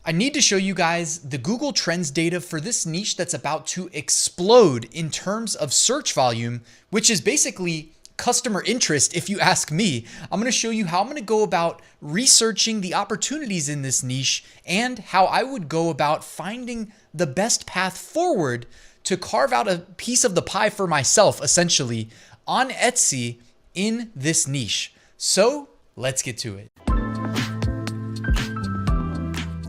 I need to show you guys the Google Trends data for this niche that's about to explode in terms of search volume, which is basically customer interest. If you ask me, I'm going to show you how I'm going to go about researching the opportunities in this niche and how I would go about finding the best path forward to carve out a piece of the pie for myself, essentially, on Etsy in this niche. So let's get to it.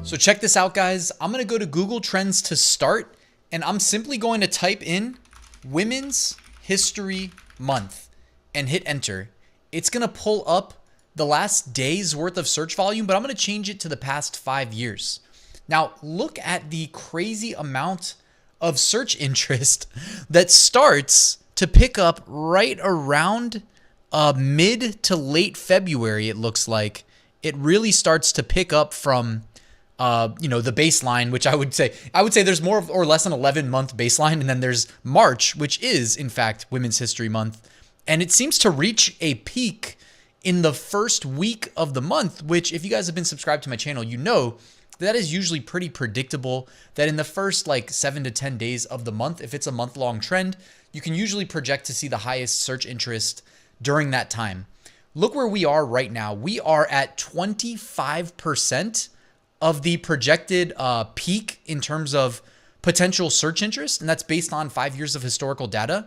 So check this out, guys. I'm going to go to Google Trends to start, and I'm simply going to type in Women's History Month and hit enter. It's going to pull up the last day's worth of search volume, but I'm going to change it to the past 5 years. Now, look at the crazy amount of search interest that starts to pick up right around mid to late February. It looks like it really starts to pick up from the baseline, which I would say there's more or less an 11-month baseline. And then there's March, which is in fact Women's History Month. And it seems to reach a peak in the first week of the month, which if you guys have been subscribed to my channel, you know that is usually pretty predictable that in the first like 7 to 10 days of the month, if it's a month-long trend, you can usually project to see the highest search interest during that time. Look where we are right now. We are at 25% of the projected peak in terms of potential search interest, and that's based on 5 years of historical data.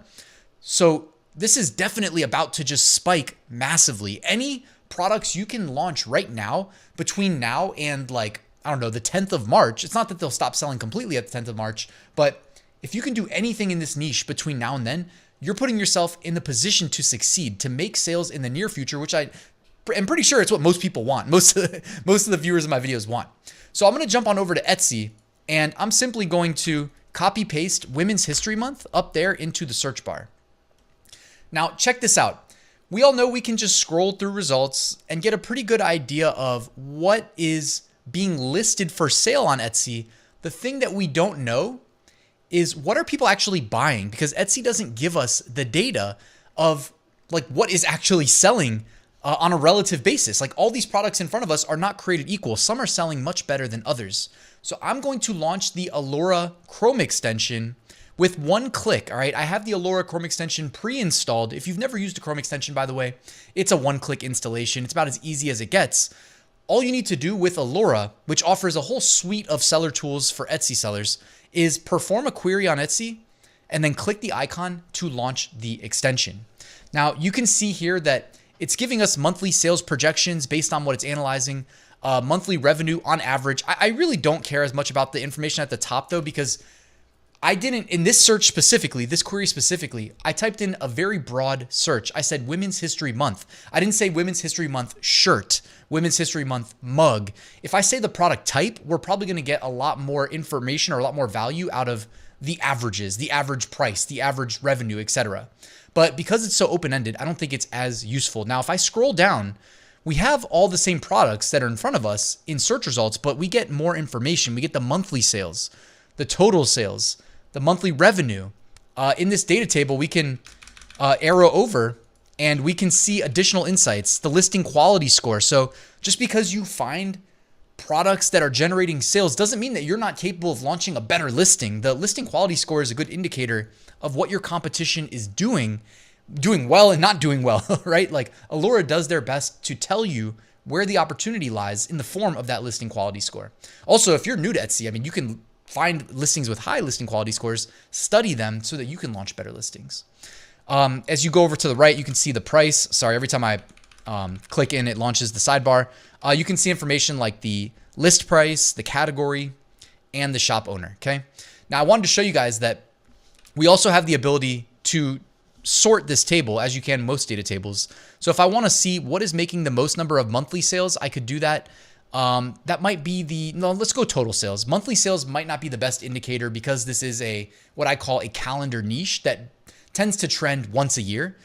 So this is definitely about to just spike massively. Any products you can launch right now between now and the 10th of March, it's not that they'll stop selling completely at the 10th of March, but if you can do anything in this niche between now and then, you're putting yourself in the position to succeed, to make sales in the near future, which I'm pretty sure it's what most people want. Most of the viewers of my videos want. So I'm going to jump on over to Etsy, and I'm simply going to copy paste Women's History Month up there into the search bar. Now check this out. We all know we can just scroll through results and get a pretty good idea of what is being listed for sale on Etsy. The thing that we don't know is what are people actually buying, because Etsy doesn't give us the data of what is actually selling on a relative basis. Like all these products in front of us are not created equal. Some are selling much better than others. So I'm going to launch the Alura Chrome extension with one click. All right. I have the Alura Chrome extension pre-installed. If you've never used a Chrome extension, by the way, it's a one-click installation. It's about as easy as it gets. All you need to do with Alura, which offers a whole suite of seller tools for Etsy sellers, is perform a query on Etsy and then click the icon to launch the extension. Now you can see here that it's giving us monthly sales projections based on what it's analyzing, monthly revenue on average. I really don't care as much about the information at the top though, because I didn't, in this search specifically, this query specifically, I typed in a very broad search. I said Women's History Month. I didn't say Women's History Month shirt, Women's History Month mug. If I say the product type, we're probably going to get a lot more information or a lot more value out of the averages, the average price, the average revenue, etc. But because it's so open-ended, I don't think it's as useful. Now, if I scroll down, we have all the same products that are in front of us in search results, but we get more information. We get the monthly sales, the total sales, the monthly revenue. In this data table, we can arrow over and we can see additional insights, the listing quality score. So just because you find products that are generating sales doesn't mean that you're not capable of launching a better listing. The listing quality score is a good indicator of what your competition is doing well and not doing well, right? Like Alura does their best to tell you where the opportunity lies in the form of that listing quality score. Also, if you're new to Etsy, I mean, you can find listings with high listing quality scores, study them so that you can launch better listings. As you go over to the right, you can see the price. Sorry, every time I click in, it launches the sidebar. You can see information like the list price, the category, and the shop owner, okay? Now, I wanted to show you guys that we also have the ability to sort this table as you can most data tables. So if I want to see what is making the most number of monthly sales, I could do that. That might be let's go total sales. Monthly sales might not be the best indicator because this is what I call a calendar niche that tends to trend once a year.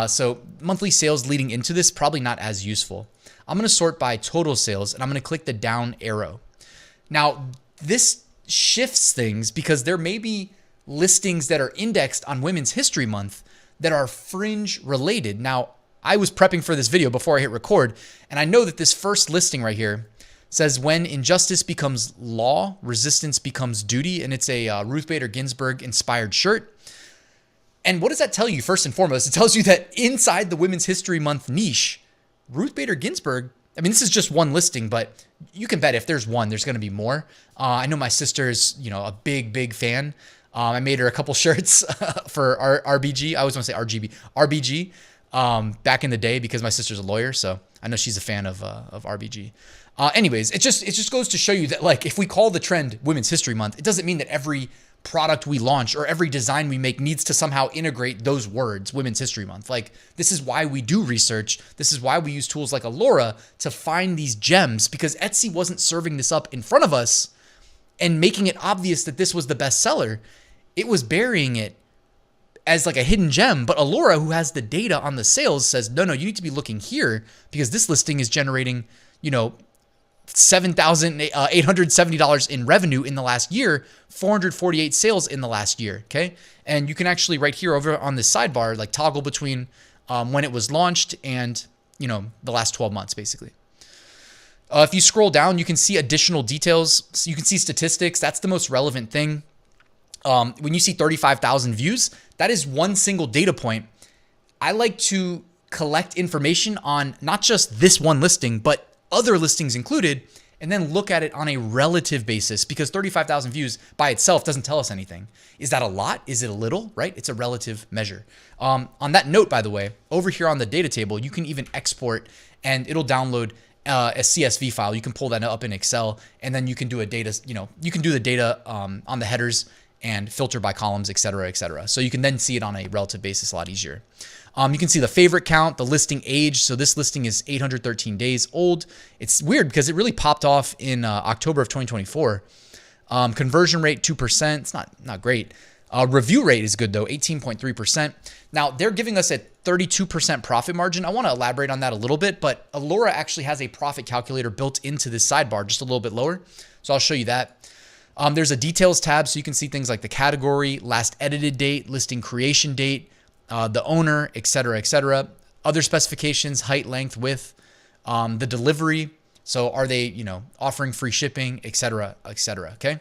So monthly sales leading into this, probably not as useful. I'm going to sort by total sales and I'm going to click the down arrow. Now this shifts things because there may be listings that are indexed on Women's History Month that are fringe related. Now, I was prepping for this video before I hit record, and I know that this first listing right here says when injustice becomes law, resistance becomes duty. And it's a Ruth Bader Ginsburg inspired shirt. And what does that tell you? First and foremost, it tells you that inside the Women's History Month niche, Ruth Bader Ginsburg, I mean, this is just one listing, but you can bet if there's one, there's going to be more. I know my sister's, a big fan. I made her a couple shirts for RBG. I always want to say RBG back in the day because my sister's a lawyer. So I know she's a fan of RBG. Anyways, it just goes to show you that, like, if we call the trend Women's History Month, it doesn't mean that every product we launch or every design we make needs to somehow integrate those words, Women's History Month. Like, this is why we do research. This is why we use tools like Alura to find these gems, because Etsy wasn't serving this up in front of us and making it obvious that this was the best seller. It was burying it as like a hidden gem. But Alura, who has the data on the sales, says, no, you need to be looking here because this listing is generating, $7,870 in revenue in the last year, 448 sales in the last year. Okay. And you can actually right here over on this sidebar, like toggle between when it was launched and, the last 12 months, basically. If you scroll down, you can see additional details. So you can see statistics. That's the most relevant thing. When you see 35,000 views, that is one single data point. I like to collect information on not just this one listing, but other listings included, and then look at it on a relative basis, because 35,000 views by itself doesn't tell us anything. Is that a lot? Is it a little, right? It's a relative measure. On that note, by the way, over here on the data table, you can even export and it'll download a CSV file. You can pull that up in Excel, and then you can do a data, you can do the data on the headers and filter by columns, et cetera, et cetera. So you can then see it on a relative basis a lot easier. You can see the favorite count, the listing age. So this listing is 813 days old. It's weird because it really popped off in October of 2024. Conversion rate, 2%. It's not great. Review rate is good though, 18.3%. Now they're giving us a 32% profit margin. I want to elaborate on that a little bit, but Alura actually has a profit calculator built into this sidebar, just a little bit lower. So I'll show you that. There's a details tab, so you can see things like the category, last edited date, listing creation date, the owner, et cetera, et cetera. Other specifications, height, length, width, the delivery. So are they, offering free shipping, et cetera, okay?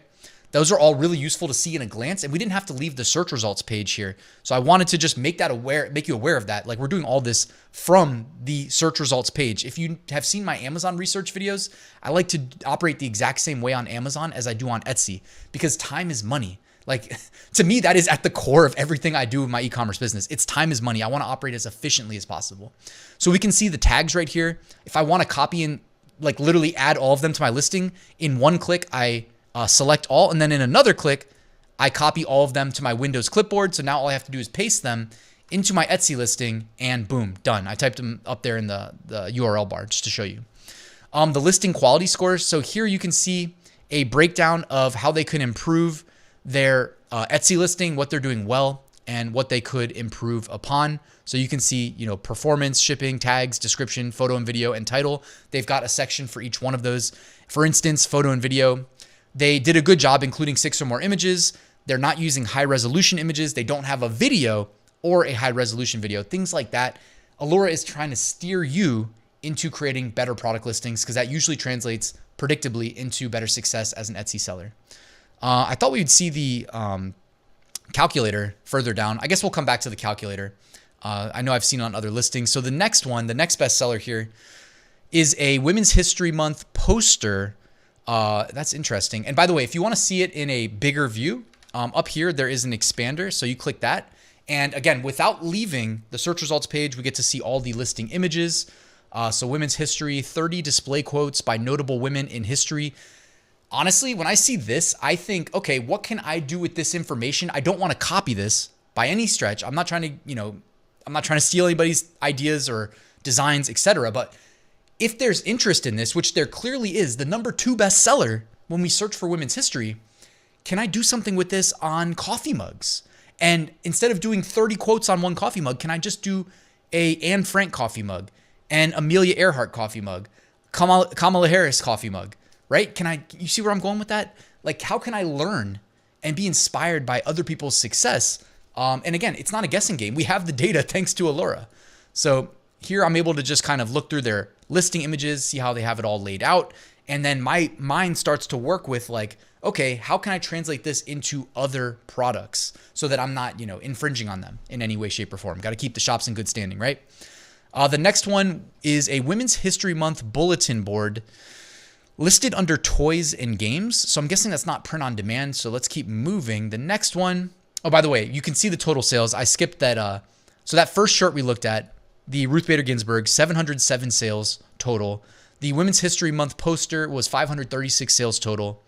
Those are all really useful to see in a glance, and we didn't have to leave the search results page here. So I wanted to just make you aware of that. Like, we're doing all this from the search results page. If you have seen my Amazon research videos, I like to operate the exact same way on Amazon as I do on Etsy, because time is money. Like, to me, that is at the core of everything I do with my e-commerce business. It's time is money. I want to operate as efficiently as possible. So we can see the tags right here. If I want to copy and like literally add all of them to my listing, in one click, I select all. And then in another click, I copy all of them to my Windows clipboard. So now all I have to do is paste them into my Etsy listing and boom, done. I typed them up there in the URL bar just to show you. The listing quality scores. So here you can see a breakdown of how they can improve their Etsy listing, what they're doing well, and what they could improve upon. So you can see, performance, shipping, tags, description, photo and video, and title. They've got a section for each one of those. For instance, photo and video, they did a good job including 6 or more images. They're not using high resolution images. They don't have a video or a high resolution video, things like that. Alura is trying to steer you into creating better product listings, because that usually translates predictably into better success as an Etsy seller. I thought we would see the calculator further down. I guess we'll come back to the calculator. I know I've seen it on other listings. So the next one, the next best seller here, is a Women's History Month poster. That's interesting. And by the way, if you want to see it in a bigger view, up here, there is an expander. So you click that. And again, without leaving the search results page, we get to see all the listing images. So Women's History, 30 display quotes by notable women in history. Honestly, when I see this, I think, okay, what can I do with this information? I don't want to copy this by any stretch. I'm not trying to steal anybody's ideas or designs, etc. But if there's interest in this, which there clearly is, the number 2 bestseller when we search for women's history, can I do something with this on coffee mugs? And instead of doing 30 quotes on one coffee mug, can I just do a Anne Frank coffee mug, an Amelia Earhart coffee mug, Kamala Harris coffee mug? Right? You see where I'm going with that? Like, how can I learn and be inspired by other people's success? And again, it's not a guessing game. We have the data thanks to Alura. So here I'm able to just kind of look through their listing images, see how they have it all laid out. And then my mind starts to work with like, okay, how can I translate this into other products so that I'm not, infringing on them in any way, shape, or form? Got to keep the shops in good standing, right? The next one is a Women's History Month bulletin board listed under toys and games. So I'm guessing that's not print on demand. So let's keep moving. The next one, oh, by the way, you can see the total sales. I skipped that. So that first shirt we looked at, the Ruth Bader Ginsburg, 707 sales total. The Women's History Month poster was 536 sales total,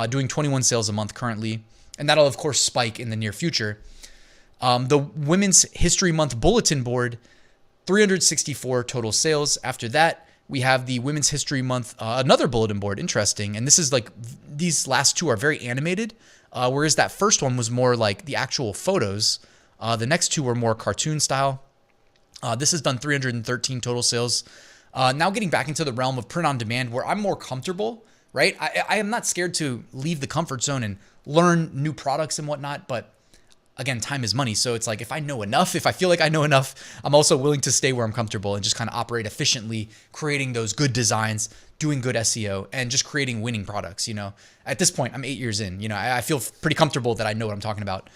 doing 21 sales a month currently. And that'll, of course, spike in the near future. The Women's History Month bulletin board, 364 total sales. After that, we have the Women's History Month, another bulletin board. Interesting. And this is like, these last two are very animated, whereas that first one was more like the actual photos. The next two were more cartoon style. This has done 313 total sales. Now getting back into the realm of print on demand where I'm more comfortable, right? I am not scared to leave the comfort zone and learn new products and whatnot, but again, time is money. So it's like, if I know enough, if I feel like I know enough, I'm also willing to stay where I'm comfortable and just kind of operate efficiently, creating those good designs, doing good SEO, and just creating winning products. At this point, I'm 8 years in, I feel pretty comfortable that I know what I'm talking about,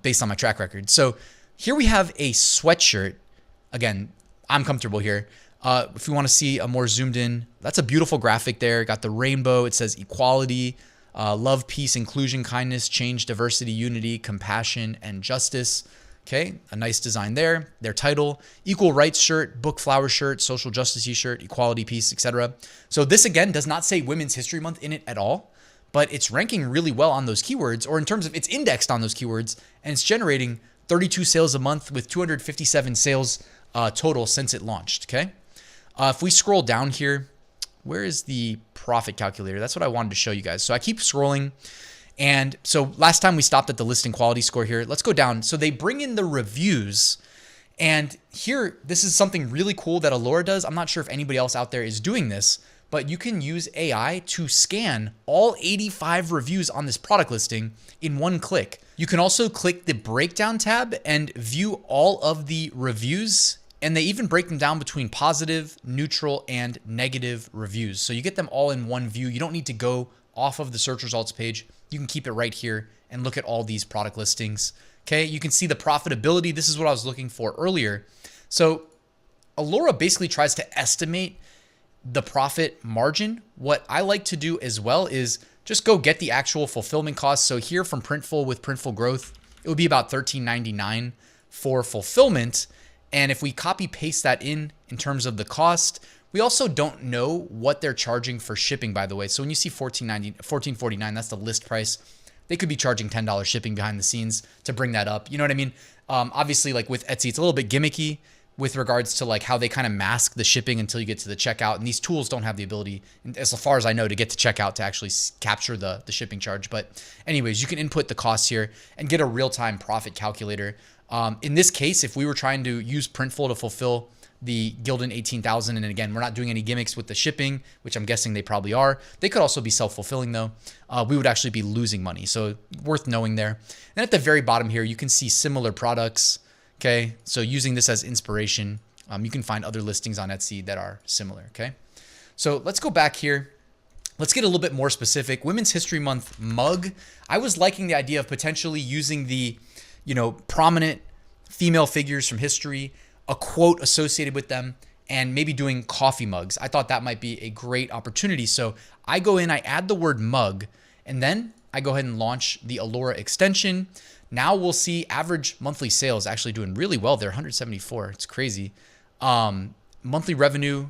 based on my track record. So here we have a sweatshirt. Again, I'm comfortable here. If you want to see a more zoomed in, that's a beautiful graphic there. Got the rainbow. It says equality, love, peace, inclusion, kindness, change, diversity, unity, compassion, and justice. Okay, a nice design there. Their title, equal rights shirt, book flower shirt, social justice shirt, equality, peace, etc. So this again does not say Women's History Month in it at all, but it's ranking really well on those keywords, or in terms of it's indexed on those keywords, and it's generating 32 sales a month with 257 sales total since it launched. Okay. If we scroll down here, where is the profit calculator? That's what I wanted to show you guys. So I keep scrolling. And so last time we stopped at the listing quality score here. Let's go down. So they bring in the reviews. And here, this is something really cool that Alura does. I'm not sure if anybody else out there is doing this, but you can use AI to scan all 85 reviews on this product listing in one click. You can also click the breakdown tab and view all of the reviews. And they even break them down between positive, neutral, and negative reviews. So you get them all in one view. You don't need to go off of the search results page. You can keep it right here and look at all these product listings. Okay, you can see the profitability. This is what I was looking for earlier. So Alura basically tries to estimate the profit margin. What I like to do as well is just go get the actual fulfillment costs. So here from Printful with Printful Growth, it would be about $13.99 for fulfillment. And if we copy paste that in terms of the cost, we also don't know what they're charging for shipping, by the way. So when you see $14.49, that's the list price. They could be charging $10 shipping behind the scenes to bring that up. You know what I mean? Obviously, like with Etsy, it's a little bit gimmicky with regards to like how they kind of mask the shipping until you get to the checkout. And these tools don't have the ability, as far as I know, to get to checkout to actually capture the shipping charge. But anyways, you can input the costs here and get a real-time profit calculator. In this case, if we were trying to use Printful to fulfill the Gildan 18,000, and again, we're not doing any gimmicks with the shipping, which I'm guessing they probably are. They could also be self-fulfilling though. We would actually be losing money. So worth knowing there. And at the very bottom here, you can see similar products. Okay. So using this as inspiration, you can find other listings on Etsy that are similar. Okay. So let's go back here. Let's get a little bit more specific. Women's History Month mug. I was liking the idea of potentially using the prominent female figures from history, a quote associated with them, and maybe doing coffee mugs. I thought that might be a great opportunity. So I go in, I add the word mug, and then I go ahead and launch the Alura extension. Now we'll see average monthly sales actually doing really well there, 174. It's crazy. Monthly revenue.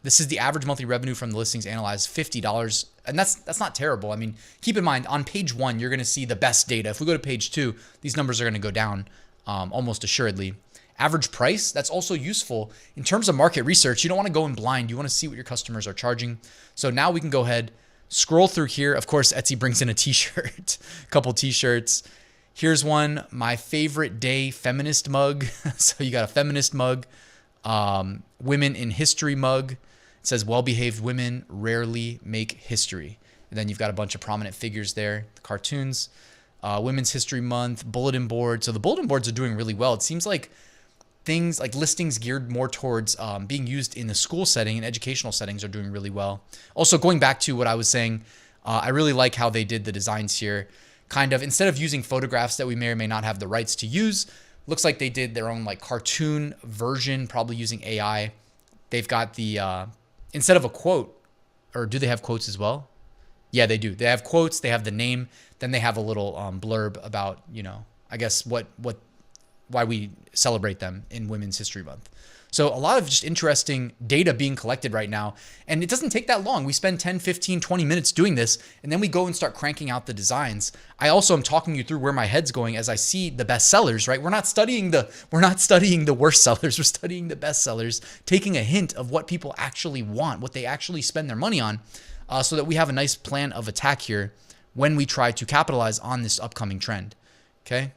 This is the average monthly revenue from the listings analyzed, $50. And that's not terrible. I mean, keep in mind, on page 1, you're going to see the best data. If we go to page 2, these numbers are going to go down almost assuredly. Average price, that's also useful. In terms of market research, you don't want to go in blind. You want to see what your customers are charging. So now we can go ahead, scroll through here. Of course, Etsy brings in a t-shirt, a couple t-shirts. Here's one, my favorite day feminist mug. So you got a feminist mug, women in history mug. It says well-behaved women rarely make history. And then you've got a bunch of prominent figures there, the cartoons, Women's History Month, bulletin board. So the bulletin boards are doing really well. It seems like things like listings geared more towards being used in the school setting and educational settings are doing really well. Also, going back to what I was saying, I really like how they did the designs here. Kind of, instead of using photographs that we may or may not have the rights to use, looks like they did their own like cartoon version, probably using AI. They've got the, instead of a quote, or do they have quotes as well? Yeah, they do. They have quotes, they have the name, then they have a little blurb about, you know, I guess why we celebrate them in Women's History Month. So a lot of just interesting data being collected right now. And it doesn't take that long. We spend 10, 15, 20 minutes doing this, and then we go and start cranking out the designs. I also am talking you through where my head's going as I see the best sellers, right? We're not studying the worst sellers. We're studying the best sellers, taking a hint of what people actually want, what they actually spend their money on, so that we have a nice plan of attack here when we try to capitalize on this upcoming trend. Okay.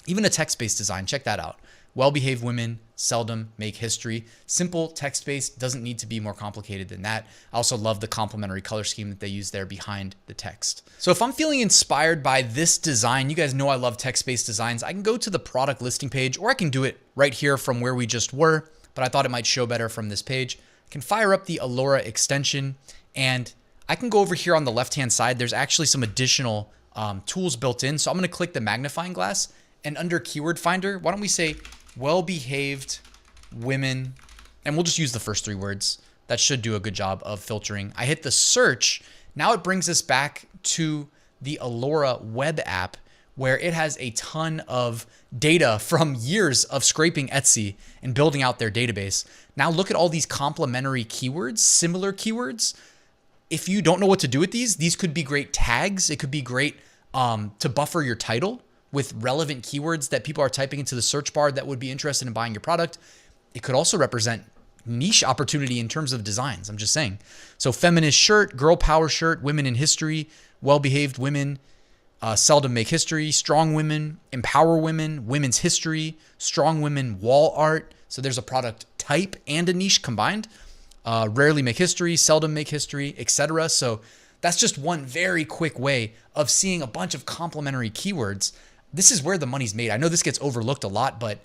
Even a text-based design, check that out. Well-behaved women seldom make history. Simple text-based, doesn't need to be more complicated than that. I also love the complementary color scheme that they use there behind the text. So if I'm feeling inspired by this design, you guys know I love text-based designs, I can go to the product listing page, or I can do it right here from where we just were, but I thought it might show better from this page. I can fire up the Alura extension, and I can go over here on the left-hand side. There's actually some additional tools built in. So I'm going to click the magnifying glass, and under keyword finder, why don't we say well-behaved women, and we'll just use the first 3 words. That should do a good job of filtering. I hit the search. Now it brings us back to the Alura web app, where it has a ton of data from years of scraping Etsy and building out their database. Now look at all these complementary keywords, similar keywords. If you don't know what to do with these could be great tags. It could be great to buffer your title with relevant keywords that people are typing into the search bar that would be interested in buying your product. It could also represent niche opportunity in terms of designs. I'm just saying. So feminist shirt, girl power shirt, women in history, well-behaved women, seldom make history, strong women, empower women, women's history, strong women, wall art. So there's a product type and a niche combined. Rarely make history, seldom make history, etc. So that's just one very quick way of seeing a bunch of complementary keywords. This is where the money's made. I know this gets overlooked a lot, but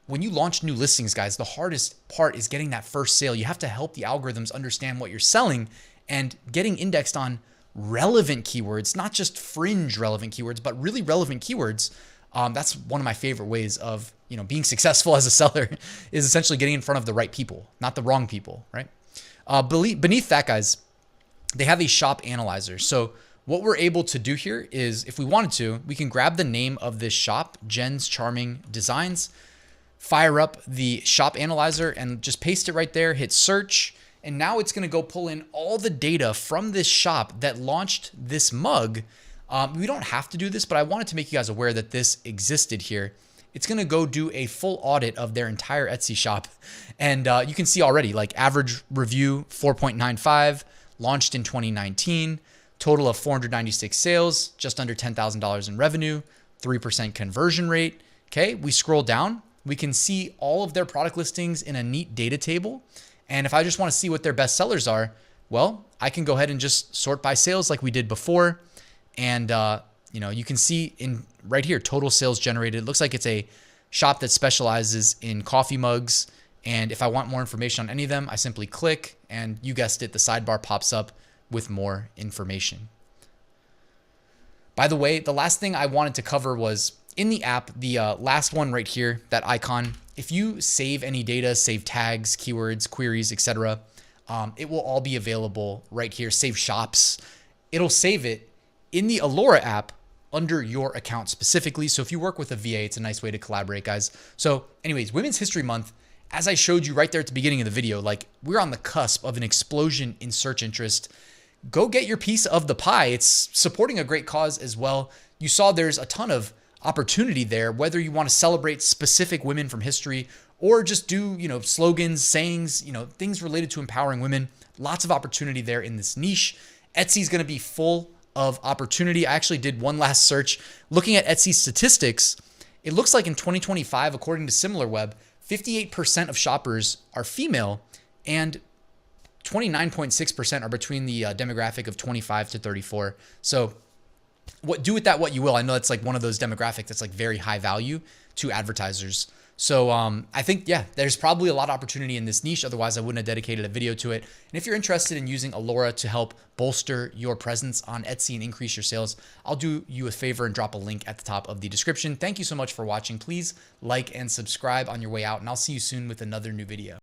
when you launch new listings, guys, the hardest part is getting that first sale. You have to help the algorithms understand what you're selling, and getting indexed on relevant keywords, not just fringe relevant keywords, but really relevant keywords. That's one of my favorite ways of, you know, being successful as a seller, is essentially getting in front of the right people, not the wrong people, right? Beneath that, guys, they have a shop analyzer. So what we're able to do here is, if we wanted to, we can grab the name of this shop, Jen's Charming Designs, fire up the shop analyzer and just paste it right there, hit search. And now it's going to go pull in all the data from this shop that launched this mug. We don't have to do this, but I wanted to make you guys aware that this existed here. It's going to go do a full audit of their entire Etsy shop. And you can see already, like, average review 4.95, launched in 2019, total of 496 sales, just under $10,000 in revenue, 3% conversion rate. Okay, we scroll down, we can see all of their product listings in a neat data table. And if I just want to see what their best sellers are, well, I can go ahead and just sort by sales like we did before. And you know, you can see in right here, total sales generated. It looks like it's a shop that specializes in coffee mugs. And if I want more information on any of them, I simply click, and you guessed it, the sidebar pops up with more information. By the way, the last thing I wanted to cover was in the app, the last one right here, that icon. If you save any data, save tags, keywords, queries, etc., it will all be available right here. Save shops. It'll save it in the Alura app under your account specifically. So if you work with a VA, it's a nice way to collaborate, guys. So anyways, Women's History Month, as I showed you right there at the beginning of the video, like, we're on the cusp of an explosion in search interest. Go get your piece of the pie. It's supporting a great cause as well. You saw there's a ton of opportunity there, whether you want to celebrate specific women from history or just do, you know, slogans, sayings, you know, things related to empowering women. Lots of opportunity there in this niche. Etsy is going to be full of opportunity. I actually did one last search looking at Etsy statistics. It looks like in 2025, according to SimilarWeb, 58% of shoppers are female, and 29.6% are between the demographic of 25 to 34. So do with that what you will. I know that's like one of those demographics that's like very high value to advertisers. So I think, yeah, there's probably a lot of opportunity in this niche. Otherwise, I wouldn't have dedicated a video to it. And if you're interested in using Alura to help bolster your presence on Etsy and increase your sales, I'll do you a favor and drop a link at the top of the description. Thank you so much for watching. Please like and subscribe on your way out, and I'll see you soon with another new video.